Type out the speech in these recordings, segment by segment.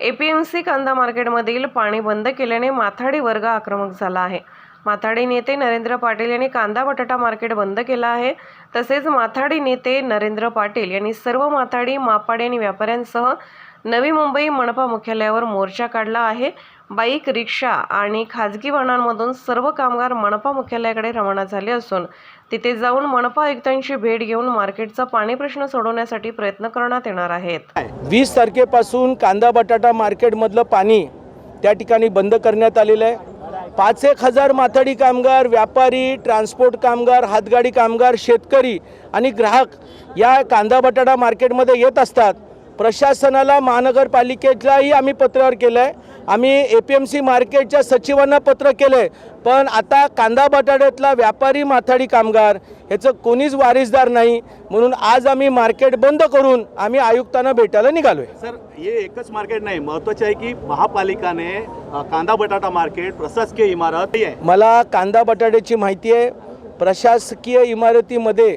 APMC कांदा मार्केटमधील पाणी बंद केल्याने माथाडी वर्ग आक्रमक झाला आहे। माथाडी नेते नरेंद्र पाटील यांनी कांदा बटाटा मार्केट बंद केला आहे। तसेच माथाडी नेते नरेंद्र पाटील यांनी सर्व माथाडी मापाडी आणि व्यापाऱ्यांसह नवी मुंबई मनपा मुख्यालयावर मोर्चा काढला आहे। बाईक, रिक्षा आणि खाजगी वाहनांमधून सर्व कामगार मनपा मुख्यालयाकडे रवाना झाले असून तिथे जाऊन मनपा आयुक्तांची भेट घेऊन मार्केटचा पाणी प्रश्न सोडवण्यासाठी प्रयत्न करण्यात येणार आहेत। 20 तारखेपासून कांदा बटाटा मार्केटमधलं पाणी त्या ठिकाणी बंद करण्यात आलेलं आहे। 5-1 हजार माथाडी कामगार, व्यापारी, ट्रान्सपोर्ट कामगार, हातगाडी कामगार, शेतकरी आणि ग्राहक या कांदा बटाटा मार्केटमध्ये येत असतात। प्रशासनाला, महानगरपालिकेलाही आम्ही पत्रावर केलं आहे, आम्ही एपीएमसी मार्केटच्या सचिवांना पत्र केलं आहे, पण आता कांदा बटाट्यातला व्यापारी, माथाडी कामगार ह्याचं कोणीच वारिसदार नाही, म्हणून आज आम्ही मार्केट बंद करून आम्ही आयुक्तांना भेटायला निघालोय। सर, ये एकच मार्केट नाही, महत्त्वाचं आहे की महापालिकाने कांदा बटाटा मार्केट प्रशासकीय इमारत आहे। मला कांदा बटाट्याची माहिती आहे। प्रशासकीय इमारतीमध्ये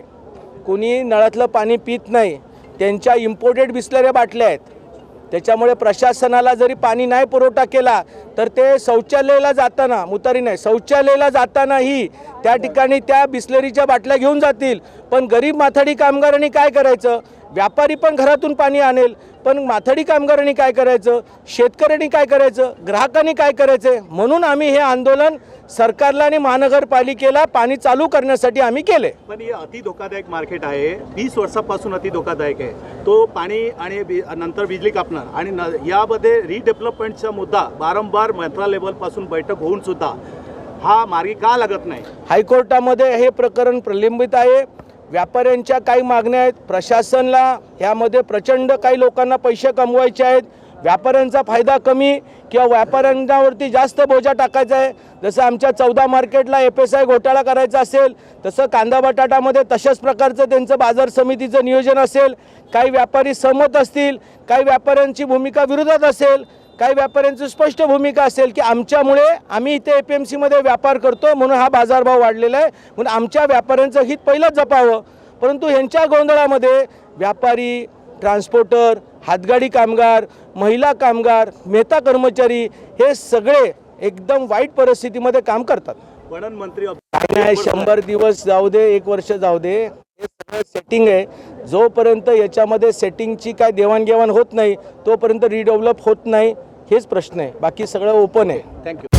कोणी नळातलं पाणी पित नाही, त्यांच्या इम्पोर्टेड बिसलऱ्या बाटल्या आहेत। त्याच्यामुळे प्रशासनाला जरी पाणी नाही पुरवठा केला तर ते शौचालयाला जाताना, मुतारी नाही, शौचालयाला जातानाही त्या ठिकाणी त्या बिसलरीच्या बाटल्या घेऊन जातील। पण गरीब माथाडी कामगारांनी काय करायचं? व्यापारी पण घरातून पाणी आणेल, पण माथाडी कामगारांनी काय करायचं? शेतकऱ्यांनी काय करायचं? ग्राहकांनी काय करायचं? म्हणून आम्ही हे आंदोलन सरकारला आणि महानगरपालिकेला पाणी चालू करण्यासाठी आम्ही केले। पण हे अति धोकादायक मार्केट आहे, 20 वर्षापासून अति धोकादायक आहे। तो पाणी आणि नंतर बिजली कापणं आणि यामध्ये रिडेव्हलपमेंटचा मुद्दा वारंवार मंत्रा लेवलपासून बैठक होऊन सुद्धा हा मार्गी का लागत नाही? हायकोर्टामध्ये हे प्रकरण प्रलंबित आहे। व्यापाऱ्यांच्या काही मागण्या आहेत, प्रशासनाला यामध्ये प्रचंड काही लोकांना पैसे कमवायचे आहेत, व्यापाऱ्यांचा फायदा कमी किंवा व्यापाऱ्यांवरती जास्त बोजा टाकायचा आहे। जसं आमच्या 14 मार्केटला FSI घोटाळा करायचा असेल, तसं कांदा बटाटामध्ये तशाच प्रकारचं त्यांचं बाजार समितीचं नियोजन असेल। काही व्यापारी सहमत असतील, काही व्यापाऱ्यांची भूमिका विरोधात असेल, काही व्यापाऱ्यांची स्पष्ट भूमिका असेल की आमच्यामुळे आम्ही इथे एपीएमसीमध्ये व्यापार करतो म्हणून हा बाजारभाव वाढलेला आहे, म्हणून आमच्या व्यापाऱ्यांचं हित पहिलंच जपावं। परंतु ह्यांच्या गोंधळामध्ये व्यापारी, ट्रान्सपोर्टर, हातगाडी कामगार, महिला कामगार, मेहता कर्मचारी हे सगळे एकदम वाईट परिस्थितीमध्ये काम करतात। पणन मंत्री 100 दिवस जाऊ दे, 1 वर्ष जाऊ दे, हे सगळं सेटिंग आहे। जोपर्यंत याच्यामध्ये सेटिंगची काय देवाणघेवाण होत नाही तोपर्यंत रिडेव्हलप होत नाही, हेच प्रश्न आहे। बाकी सगळं ओपन आहे। थँक्यू।